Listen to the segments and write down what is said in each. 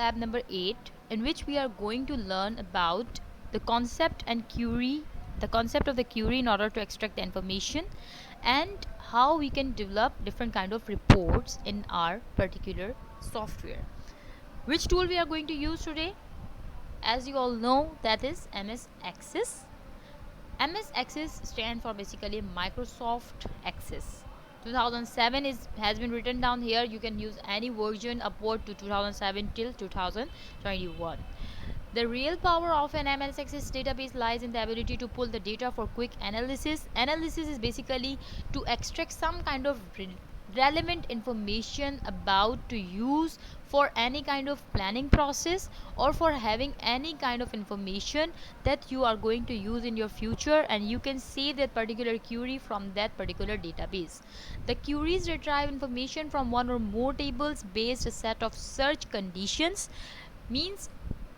lab number 8, in which we are going to learn about the concept and query, the concept of the query in order to extract the information, and how we can develop different kind of reports in our particular software. Which tool we are going to use today? As you all know, that is MS Access. MS Access stands for basically Microsoft Access. 2007 has been written down here. You can use any version upward to 2007 till 2021. The real power of an MS Access database lies in the ability to pull the data for quick analysis. Analysis is basically to extract some kind of relevant information about to use for any kind of planning process, or for having any kind of information that you are going to use in your future, and you can save that particular query from that particular database. The queries retrieve information from one or more tables based a set of search conditions. Means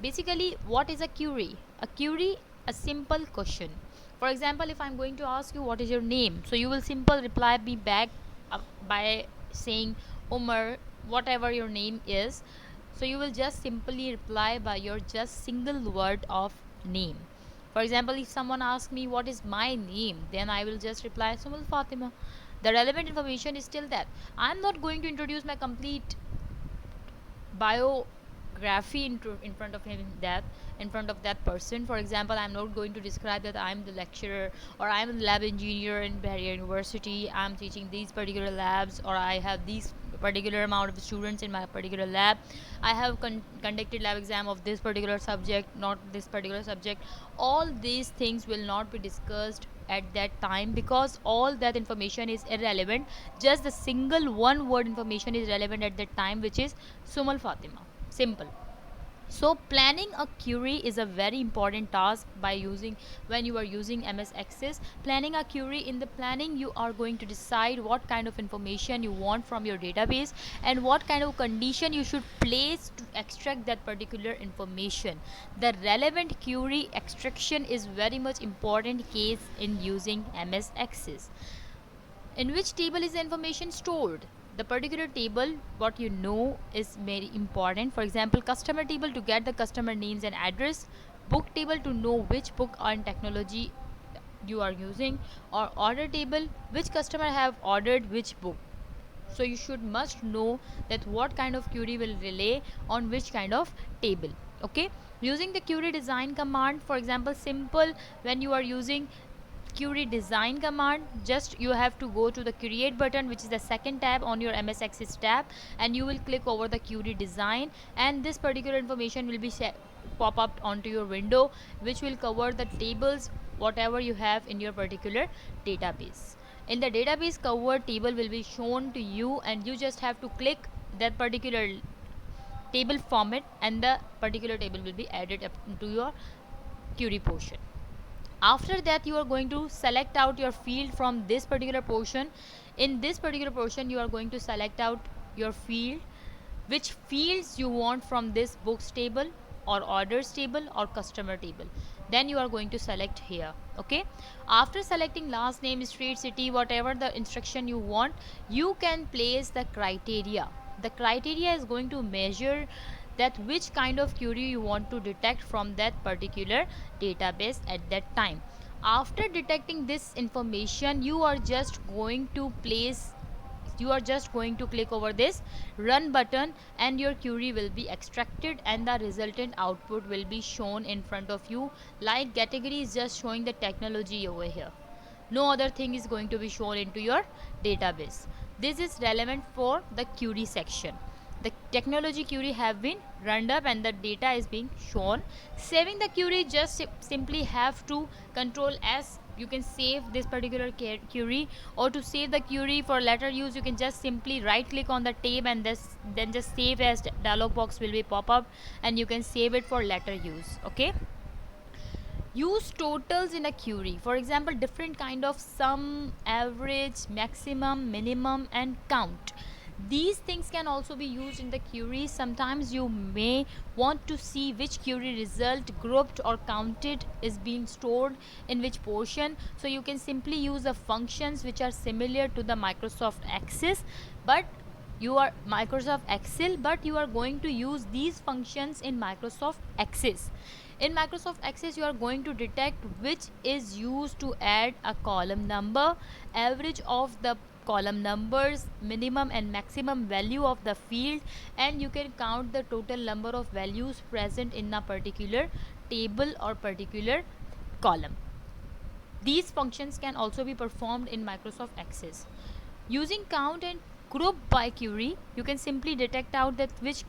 basically, what is a query? A query, a simple question. For example, if I'm going to ask you what is your name, so you will simple reply me back by saying Umar, whatever your name is. So you will just simply reply by your just single word of name. For example, if someone asks me what is my name, then I will just reply Sumul Fatima. The relevant information is still that. I'm not going to introduce my complete biography in front of him, that in front of that person. For example, I'm not going to describe that I'm the lecturer, or I'm a lab engineer in Bahia University, I'm teaching these particular labs, or I have these particular amount of students in my particular lab, I have conducted lab exam of this particular subject, not this particular subject. All these things will not be discussed at that time, because all that information is irrelevant. Just the single one word information is relevant at that time, which is Sumal Fatima. Simple. So planning a query is a very important task by using, when you are using MS Access. Planning a query, in the planning you are going to decide what kind of information you want from your database, and what kind of condition you should place to extract that particular information. The relevant query extraction is very much important case in using MS Access. In which table is the information stored? The particular table, what you know, is very important. For example, customer table to get the customer names and address, book table to know which book and technology you are using, or order table, which customer have ordered which book. So you should must know that what kind of query will relay on which kind of table. Okay, using the query design command, for example, simple, when you are using query design command, just you have to go to the create button, which is the second tab on your MS Access tab, and you will click over the query design, and this particular information will be pop up onto your window, which will cover the tables whatever you have in your particular database. In the database, covered table will be shown to you, and you just have to click that particular table format, and the particular table will be added up to your query portion. After that, you are going to select out your field from this particular portion. In this particular portion, you are going to select out your field, which fields you want from this books table, or orders table, or customer table. Then you are going to select here. Okay, after selecting last name, street, city, whatever the instruction you want, you can place the criteria. The criteria is going to measure that which kind of query you want to detect from that particular database at that time. After detecting this information, you are just going to click over this run button, and your query will be extracted, and the resultant output will be shown in front of you. Like category is just showing the technology over here, no other thing is going to be shown into your database. This is relevant for the query section. The technology query have been run up, and the data is being shown. Saving the query, just simply have to control S. You can save this particular query, or to save the query for later use, you can just simply right click on the tab, and then just save as dialog box will be pop up, and you can save it for later use. Okay, use totals in a query. For example, different kind of sum, average, maximum, minimum, and count. These things can also be used in the query. Sometimes you may want to see which query result, grouped or counted, is being stored in which portion. So you can simply use the functions which are similar to the Microsoft Access, but you are Microsoft Excel, but you are going to use these functions in Microsoft Access. In Microsoft Access, you are going to detect which is used to add a column number, average of the column numbers, minimum and maximum value of the field, and you can count the total number of values present in a particular table or particular column. These functions can also be performed in Microsoft Access. Using count and group by query, you can simply detect out that which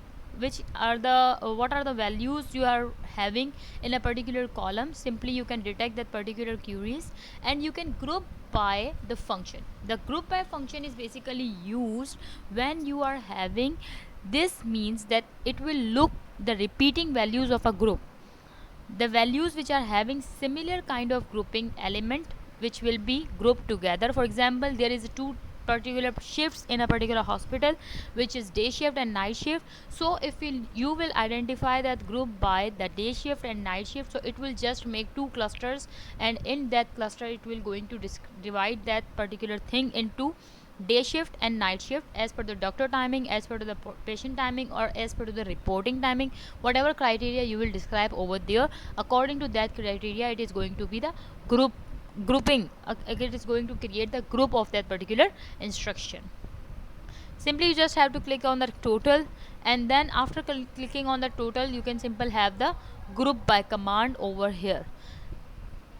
are the what are the values you are having in a particular column. Simply you can detect that particular queries, and you can group by the function. The group by function is basically used when you are having, this means that it will look the repeating values of a group, the values which are having similar kind of grouping element which will be grouped together. For example, there is two particular shifts in a particular hospital, which is day shift and night shift. So if you will identify that group by the day shift and night shift, so it will just make two clusters, and in that cluster it will going to divide that particular thing into day shift and night shift as per the doctor timing, as per the patient timing, or as per the reporting timing. Whatever criteria you will describe over there, according to that criteria it is going to be the grouping. It is going to create the group of that particular instruction. Simply you just have to click on the total, and then after clicking on the total, you can simply have the group by command over here.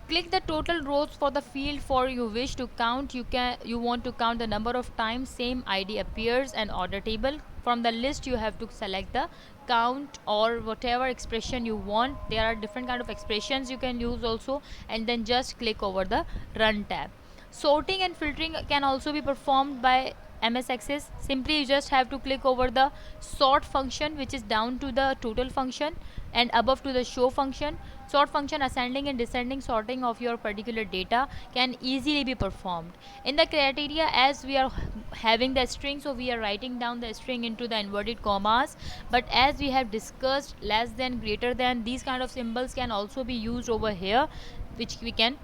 Click the total rows for the field for you wish to count. You want to count the number of times same ID appears and order table. From the list you have to select the count or whatever expression you want. There are different kind of expressions you can use also, and then just click over the run tab. Sorting and filtering can also be performed by MS Access. Simply you just have to click over the sort function, which is down to the total function and above to the show function. Sort function, ascending and descending sorting of your particular data can easily be performed. In the criteria, as we are having the string, so we are writing down the string into the inverted commas, but as we have discussed, less than, greater than, these kind of symbols can also be used over here, which we can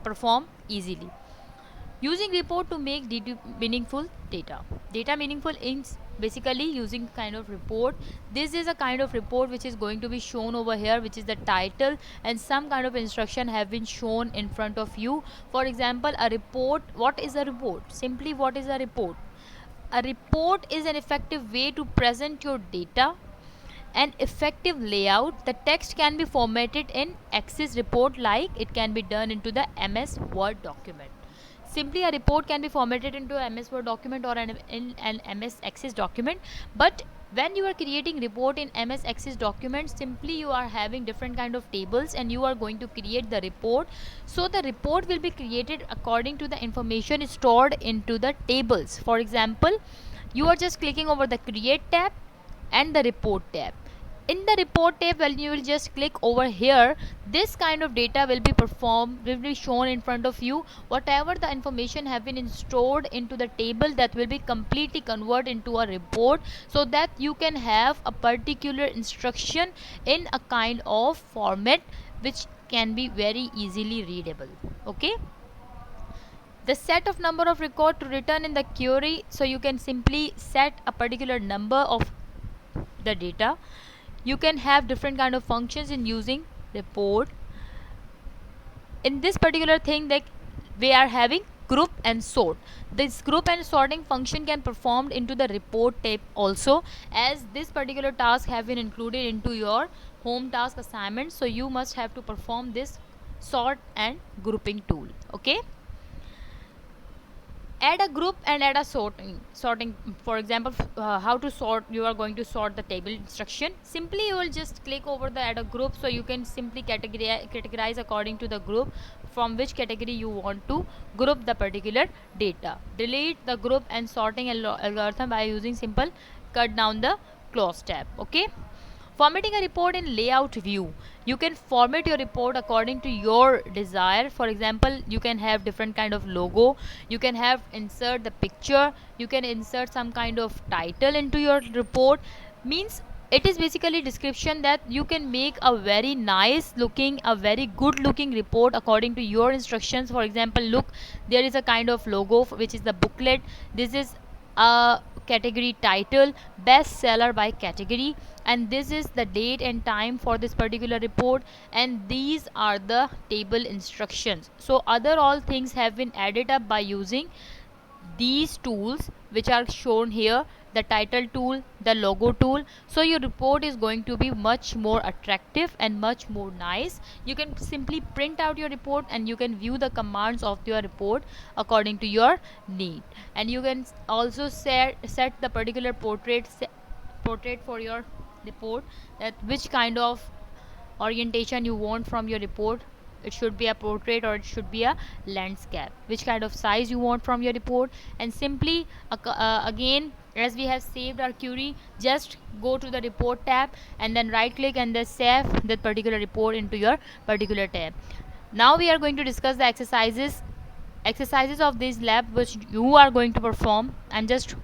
perform easily. Using report to make meaningful data. Data meaningful is basically using kind of report. This is a kind of report which is going to be shown over here, which is the title, and some kind of instruction have been shown in front of you. For example, a report. What is a report? Simply, what is a report? A report is an effective way to present your data. An effective layout. The text can be formatted in Access report like it can be done into the MS Word document. Simply a report can be formatted into a MS Word document or in an MS Access document, but when you are creating report in MS Access document, simply you are having different kind of tables and you are going to create the report. So the report will be created according to the information stored into the tables. For example, you are just clicking over the create tab and the report tab. In the report tab, when you will just click over here, this kind of data will be shown in front of you. Whatever the information have been stored into the table, that will be completely converted into a report, so that you can have a particular instruction in a kind of format which can be very easily readable. Okay, the set of number of record to return in the query, so you can simply set a particular number of the data. You can have different kind of functions in using report. In this particular thing, like we are having group and sort. This group and sorting function can performed into the report tab also, as this particular task have been included into your home task assignment, so you must have to perform this sort and grouping tool. Okay, add a group and add a sorting. For example, how to sort, you are going to sort the table instruction. Simply you will just click over the add a group, so you can simply categorize according to the group from which category you want to group the particular data. Delete the group and sorting algorithm by using simple cut down the close tab. Okay, formatting a report in layout view. You can format your report according to your desire. For example, you can have different kind of logo, you can have insert the picture, you can insert some kind of title into your report. Means it is basically description that you can make a very nice looking, a very good looking report according to your instructions. For example, look, there is a kind of logo which is the booklet. This is a category title, bestseller by category, and this is the date and time for this particular report, and these are the table instructions. So other all things have been added up by using these tools which are shown here, the title tool, the logo tool. So your report is going to be much more attractive and much more nice. You can simply print out your report and you can view the commands of your report according to your need, and you can also set the particular portrait for your report, that which kind of orientation you want from your report. It should be a portrait or it should be a landscape, which kind of size you want from your report. And simply again, as we have saved our query, just go to the report tab and then right click and then save that particular report into your particular tab. Now we are going to discuss the exercises of this lab which you are going to perform. I'm just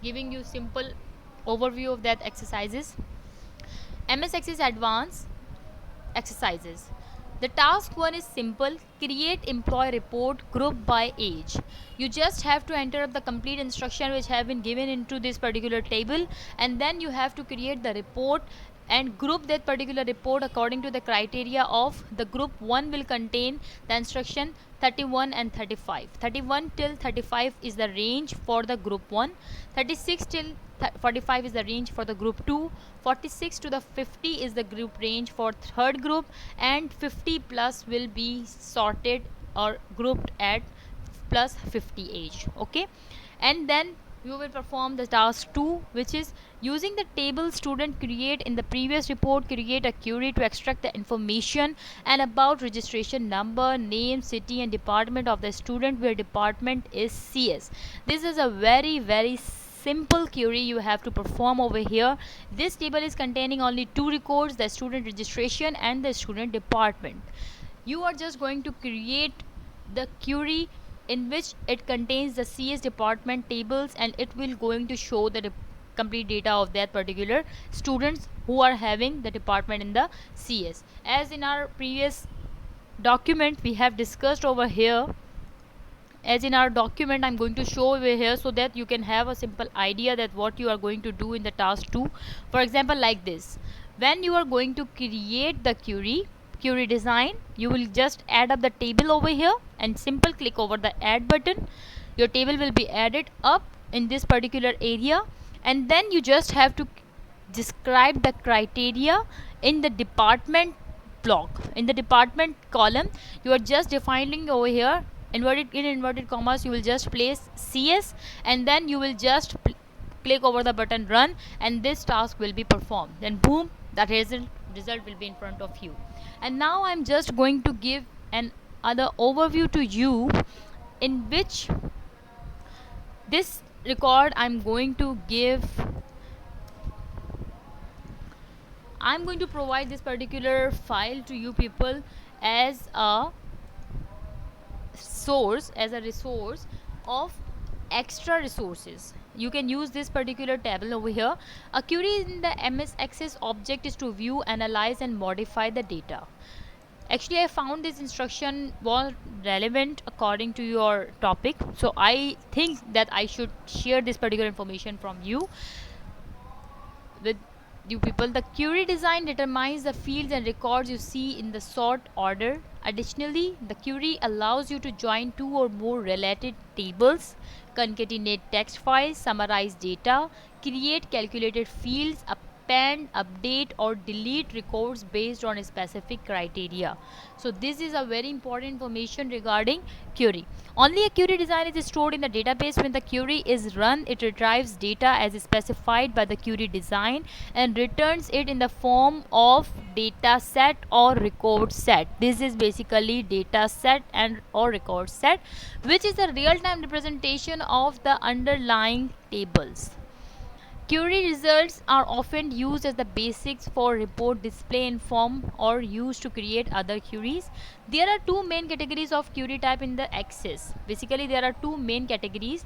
giving you simple overview of that exercises. MS Access Advanced exercises. The task 1 is simple: create employee report group by age. You just have to enter up the complete instruction which have been given into this particular table, and then you have to create the report and group that particular report according to the criteria of the group. 1 will contain the instruction 31 and 35. 31 till 35 is the range for the group 1, 36 till 45 is the range for the group 2, 46 to the 50 is the group range for third group, and 50 plus will be sorted or grouped at plus 50 age. Okay, and then you will perform the task 2, which is using the table student create in the previous report, create a query to extract the information and about registration number, name, city and department of the student, where department is CS. This is a very simple query you have to perform over here. This table is containing only 2 records, the student registration and the student department. You are just going to create the query in which it contains the CS department tables, and it will going to show the complete data of that particular students who are having the department in the CS. As in our previous document we have discussed over here, as in our document I'm going to show over here so that you can have a simple idea that what you are going to do in the task 2. For example, like this, when you are going to create the query design, you will just add up the table over here and simple click over the add button. Your table will be added up in this particular area, and then you just have to describe the criteria in the department block. In the department column, you are just defining over here inverted commas, you will just place CS, and then you will just click over the button run, and this task will be performed. Then boom, that result will be in front of you. And now I'm just going to give an other overview to you, in which this record I'm going to provide this particular file to you people as a resource of extra resources. You can use this particular table over here. A query in the MS Access object is to view, analyze and modify the data. Actually, I found this instruction was relevant according to your topic, so I think that I should share this particular information from you with you people. The query design determines the fields and records you see in the sort order. Additionally, the query allows you to join 2 or more related tables, concatenate text files, summarize data, create calculated fields, append, update or delete records based on a specific criteria. So this is a very important information regarding query. Only a query design is stored in the database. When the query is run, it retrieves data as specified by the query design and returns it in the form of data set or record set. This is basically data set and or record set, which is a real-time representation of the underlying tables. Query results are often used as the basics for report display in form or used to create other queries. There are 2 main categories of query type in the Access. Basically, there are 2 main categories.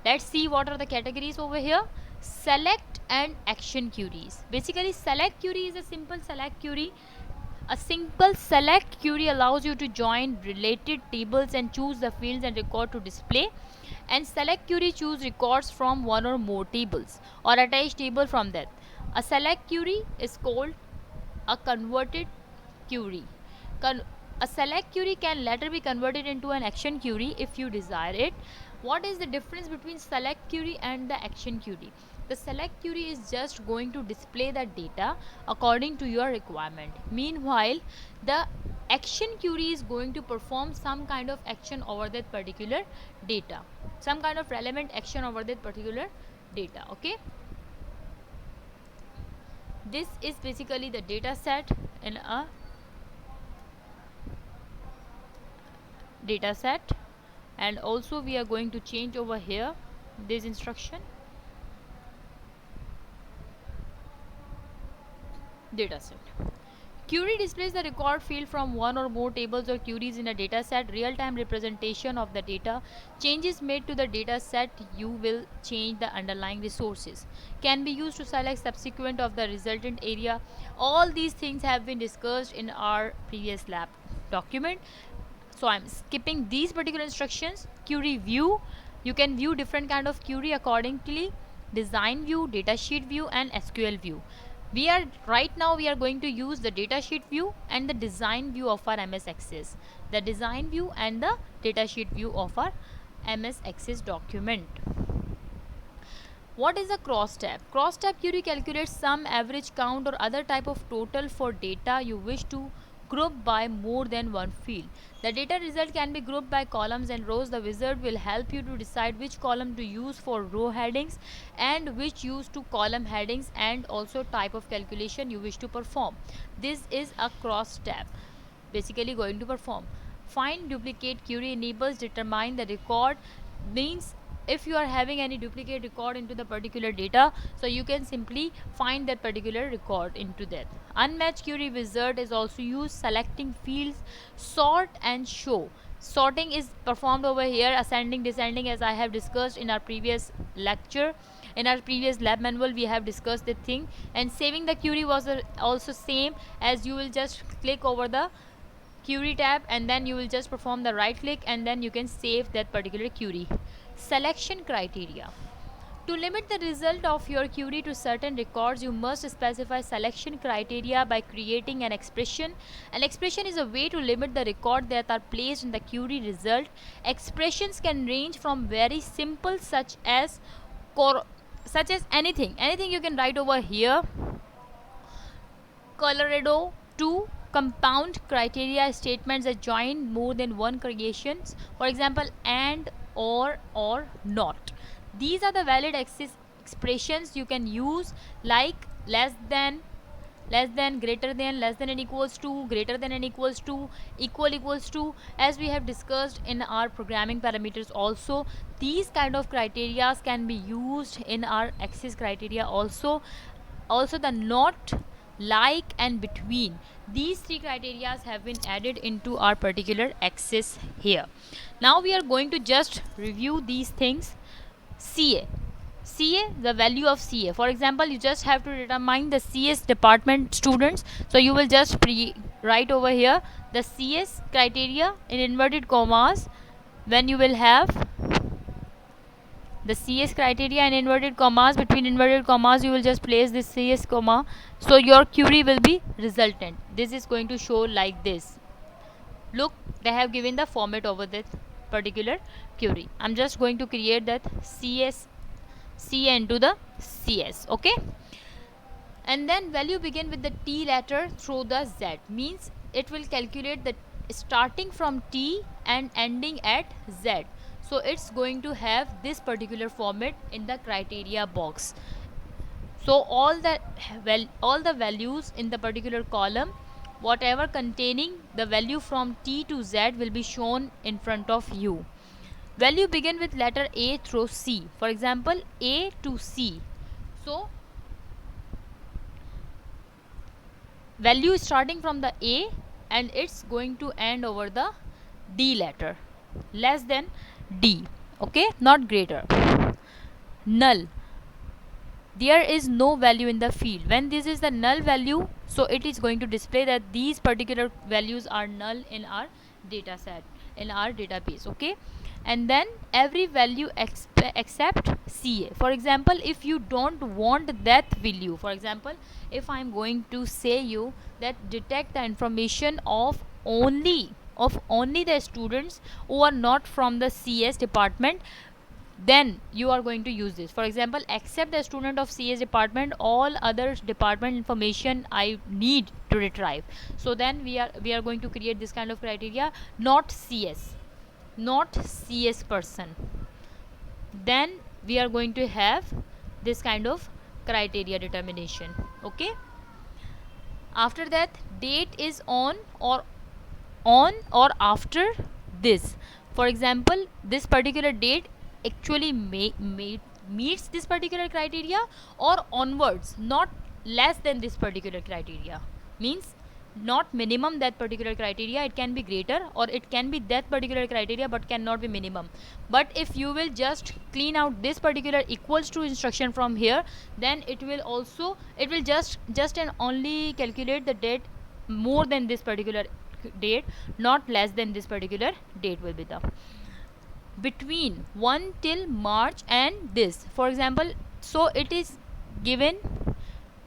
Let's see what are the categories over here. Select and action queries. Basically, select query is a simple select query. A simple select query allows you to join related tables and choose the fields and record to display. And select query choose records from one or more tables or attach table from that. A select query is called a converted query. Con- a select query can later be converted into an action query if you desire it. What is the difference between select query and the action query? The select query is just going to display the data according to your requirement. Meanwhile, the action query is going to perform some kind of action over that particular data, some kind of relevant action over that particular data. Okay, this is basically the data set in a data set. And also we are going to change over here this instruction, data set. Query displays the record field from one or more tables or queries in a data set. Real-time representation of the data. Changes made to the data set, you will change the underlying resources. Can be used to select subsequent of the resultant area. All these things have been discussed in our previous lab document, so I'm skipping these particular instructions. Query view, you can view different kind of query accordingly. Design view, datasheet view, and SQL view. Right now we are going to use the datasheet view and the design view of our MS Access. The design view and the datasheet view of our MS Access document. What is a cross tab? Cross tab query calculates sum, average, count, or other type of total for data you wish to group by more than one field. The data result can be grouped by columns and rows. The wizard will help you to decide which column to use for row headings and which use to column headings, and also type of calculation you wish to perform. This is a cross tab basically going to perform. Find duplicate query enables determine the record, means if you are having any duplicate record into the particular data, so you can simply find that particular record into that. Unmatched query wizard is also used selecting fields, sort and show. Sorting is performed over here, ascending, descending, as I have discussed in our previous lecture. In our previous lab manual we have discussed the thing. And saving the query was also same, as you will just click over the query tab and then you will just perform the right click and then you can save that particular query. Selection criteria. To limit the result of your query to certain records, you must specify selection criteria by creating an expression. An expression is a way to limit the record that are placed in the query result. Expressions can range from very simple such as anything you can write over here, Colorado, to compound criteria statements that join more than one creations. For example, and, or not. These are the valid expressions you can use, like less than, greater than, less than and equals to, greater than and equals to, equals to, as we have discussed in our programming parameters also. These kind of criteria can be used in our access criteria also. Also the not, like, and between, these three criteria have been added into our particular access here. Now we are going to just review these things. CA, the value of CA. For example, you just have to determine the CS department students. So you will just write over here the CS criteria in inverted commas. When you will have the CS criteria in inverted commas, between inverted commas you will just place this CS comma, so your query will be resultant. This is going to show like this. Look, they have given the format over this particular query. I'm just going to create that CS CA into the CS. Okay, and then value begin with the T letter through the Z, means it will calculate the starting from T and ending at Z. So it's going to have this particular format in the criteria box. So all the values in the particular column, whatever containing the value from T to Z, will be shown in front of you. Value begin with letter A through C. For example, A to C. So value starting from the A and it's going to end over the D letter, less than D. Okay, not greater. Null, there is no value in the field. When this is the null value, so it is going to display that these particular values are null in our data set, in our database. Okay, and then every value except CA. For example, if you don't want that value, for example, if I'm going to say you that detect the information of only the students who are not from the CS department, then you are going to use this. For example, except the student of CS department, all other department information I need to retrieve. So then we are going to create this kind of criteria, not CS person. Then we are going to have this kind of criteria determination. Okay, after that, date is on or after this. For example, this particular date actually meets this particular criteria, or onwards, not less than this particular criteria. Means not minimum that particular criteria, it can be greater, or it can be that particular criteria but cannot be minimum. But if you will just clean out this particular equals to instruction from here, then it will just and only calculate the date more than this particular date, not less than this particular date will be the between 1 till March and this. For example, so it is given,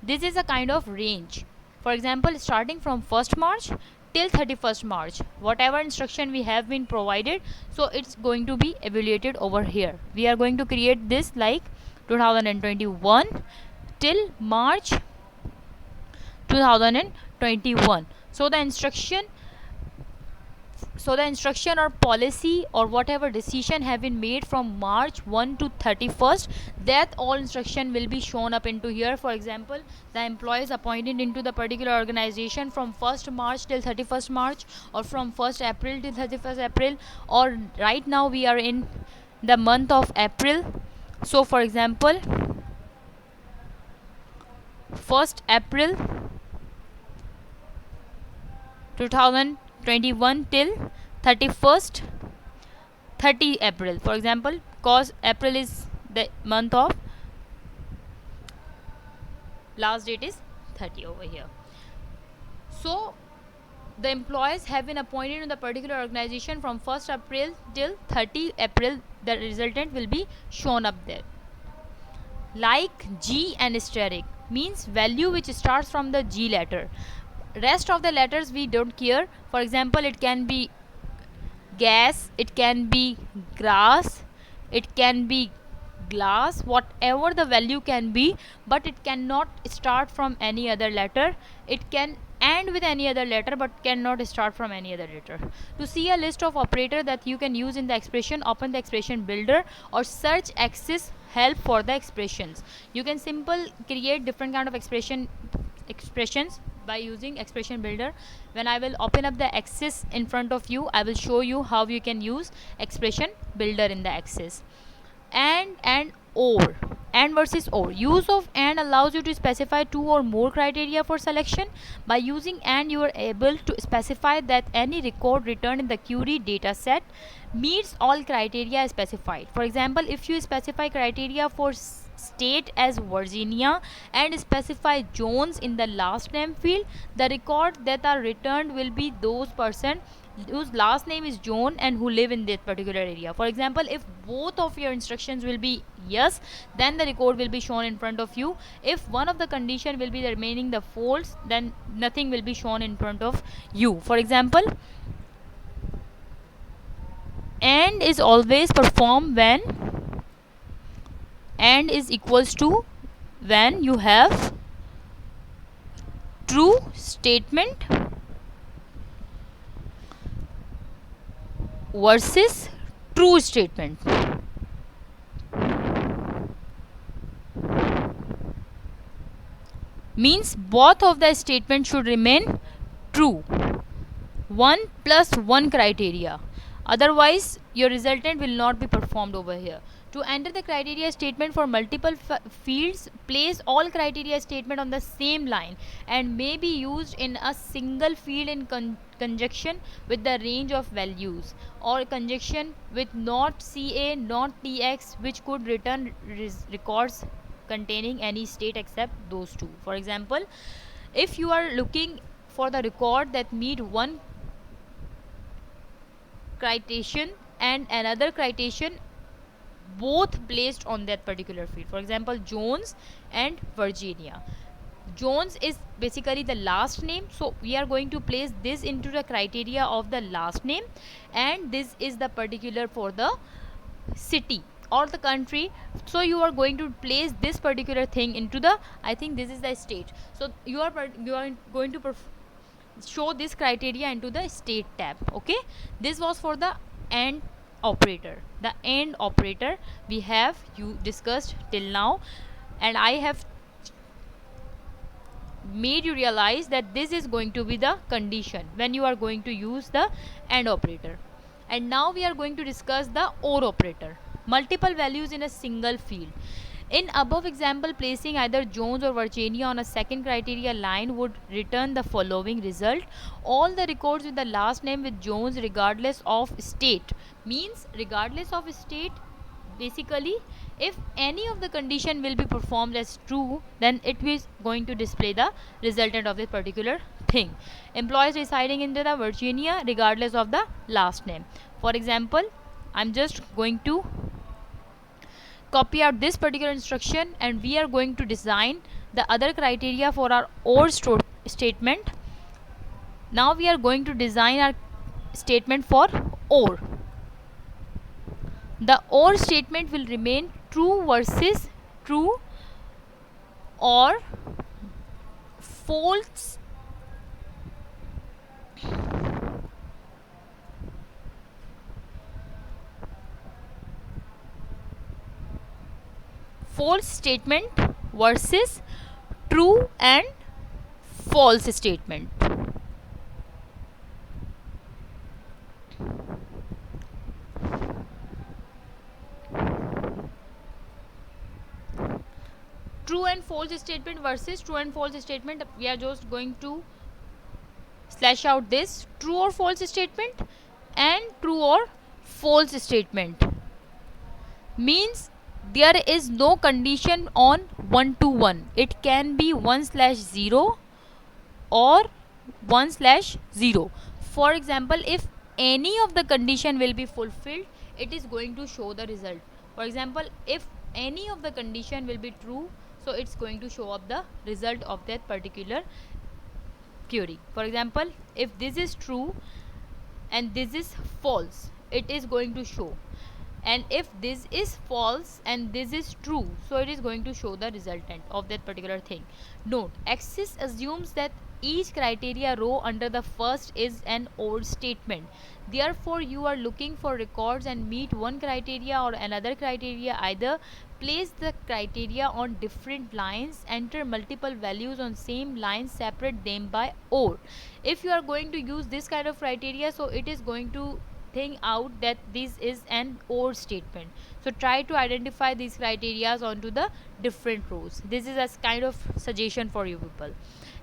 this is a kind of range. For example, starting from 1st March till 31st March, whatever instruction we have been provided, so it's going to be evaluated over here. We are going to create this like 2021 till March 2021. So the instruction or policy or whatever decision have been made from March 1 to 31st, that all instruction will be shown up into here. For example, the employees appointed into the particular organization from 1st March till 31st March, or from 1st April till 31st April, or right now we are in the month of April. So for example, 1st April 2021 till 31st 30 April, for example, cause April is the month of last date is 30 over here. So the employees have been appointed in the particular organization from 1st April till 30 April, the resultant will be shown up there. Like G and asterisk means value which starts from the G letter. Rest of the letters we don't care. For example, it can be gas, it can be grass, it can be glass, whatever the value can be, but it cannot start from any other letter. It can end with any other letter but cannot start from any other letter. To see a list of operator that you can use in the expression, open the expression builder or search axis help for the expressions. You can simple create different kind of expressions by using expression builder. When I will open up the axis in front of you, I will show you how you can use expression builder in the axis. And or, and versus or. Use of and allows you to specify two or more criteria for selection. By using and, you are able to specify that any record returned in the query data set meets all criteria specified. For example, if you specify criteria for state as Virginia and specify Jones in the last name field, the record that are returned will be those person whose last name is John and who live in that particular area. For example, if both of your instructions will be yes, then the record will be shown in front of you. If one of the condition will be the remaining the false, then nothing will be shown in front of you. For example, and is always performed when and is equals to when you have true statement versus true statement. Means both of the statements should remain true. 1 plus 1 criteria. Otherwise, your resultant will not be performed over here. To enter the criteria statement for multiple fields, place all criteria statement on the same line and may be used in a single field in conjunction with the range of values, or conjunction with not CA, not TX, which could return records containing any state except those two. For example, if you are looking for the record that meet one criterion, and another citation both placed on that particular field. For example, Jones and Virginia. Jones is basically the last name, so we are going to place this into the criteria of the last name, and this is the particular for the city or the country. So you are going to place this particular thing into the, I think this is the state. So you are going to show this criteria into the state tab. Okay, this was for the AND operator. The AND operator we have you discussed till now, and I have made you realize that this is going to be the condition when you are going to use the AND operator. And now we are going to discuss the OR operator, multiple values in a single field. In above example, placing either Jones or Virginia on a second criteria line would return the following result: all the records with the last name with Jones regardless of state. Means regardless of state, basically if any of the condition will be performed as true, then it is going to display the resultant of this particular thing. Employees residing in the Virginia regardless of the last name. For example, I'm just going to copy out this particular instruction, and we are going to design the other criteria for our OR statement. Now we are going to design our statement for OR. The OR statement will remain true versus true or false statement versus true and false statement. True and false statement versus true and false statement. We are just going to slash out this true or false statement and true or false statement. Means there is no condition on 1 to 1. It can be 1/0 or 1/0. For example, if any of the condition will be fulfilled, it is going to show the result. For example, if any of the condition will be true, so it's going to show up the result of that particular query. For example, if this is true and this is false, it is going to show. And if this is false and this is true, so it is going to show the resultant of that particular thing. Note, Axis assumes that each criteria row under the first is an OR statement. Therefore, you are looking for records and meet one criteria or another criteria. Either place the criteria on different lines, enter multiple values on same line, separate them by OR. If you are going to use this kind of criteria, so it is going to think out that this is an OR statement. So try to identify these criterias onto the different rows. This is a kind of suggestion for you people.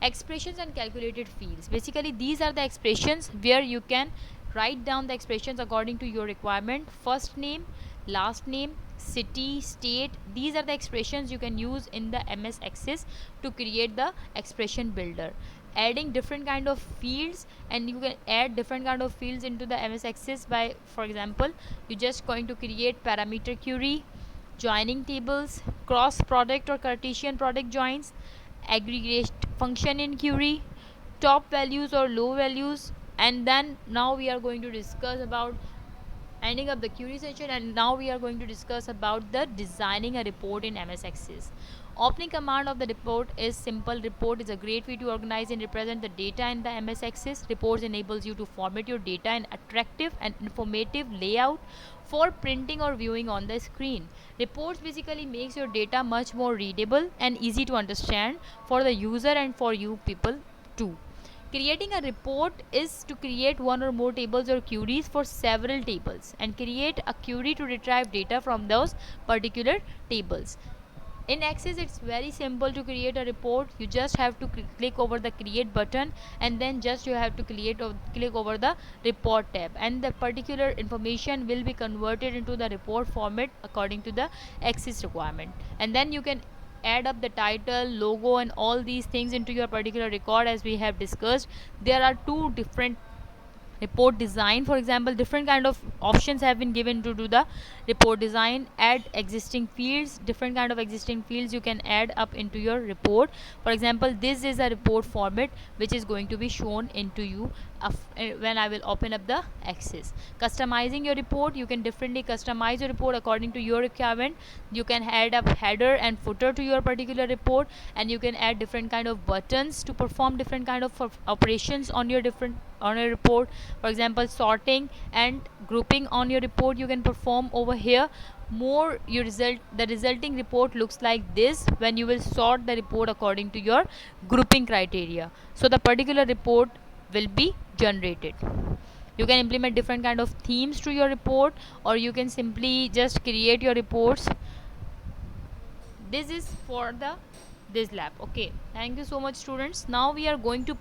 Expressions and calculated fields. Basically, these are the expressions where you can write down the expressions according to your requirement. First name, last name, city, state. These are the expressions you can use in the MS Access to create the expression builder. Adding different kind of fields, and you can add different kind of fields into the MS Access by, for example, you just going to create parameter query, joining tables, cross product or Cartesian product joins, aggregate function in query, top values or low values. And then now we are going to discuss about ending up the query session, and now we are going to discuss about the designing a report in MS Access. Opening command of the report is simple. Report is a great way to organize and represent the data in the MS Access. Reports enables you to format your data in attractive and informative layout for printing or viewing on the screen. Reports basically makes your data much more readable and easy to understand for the user and for you people too. Creating a report is to create one or more tables or queries for several tables and create a query to retrieve data from those particular tables. In Access, it's very simple to create a report. You just have to click over the create button, and then just you have to click over the report tab, and the particular information will be converted into the report format according to the Access requirement. And then you can add up the title, logo, and all these things into your particular record. As we have discussed, there are two different report design. For example, different kind of options have been given to do the report design. Add existing fields, different kind of existing fields you can add up into your report. For example, this is a report format which is going to be shown into you when I will open up the Access. Customizing your report, you can differently customize your report according to your requirement. You can add up header and footer to your particular report, and you can add different kind of buttons to perform different kind of operations on your different on a report. For example, sorting and grouping on your report you can perform over here. More your result, the resulting report looks like this when you will sort the report according to your grouping criteria. So the particular report will be generated. You can implement different kind of themes to your report, or you can simply just create your reports. This is for the this lab. Okay, thank you so much students. Now we are going to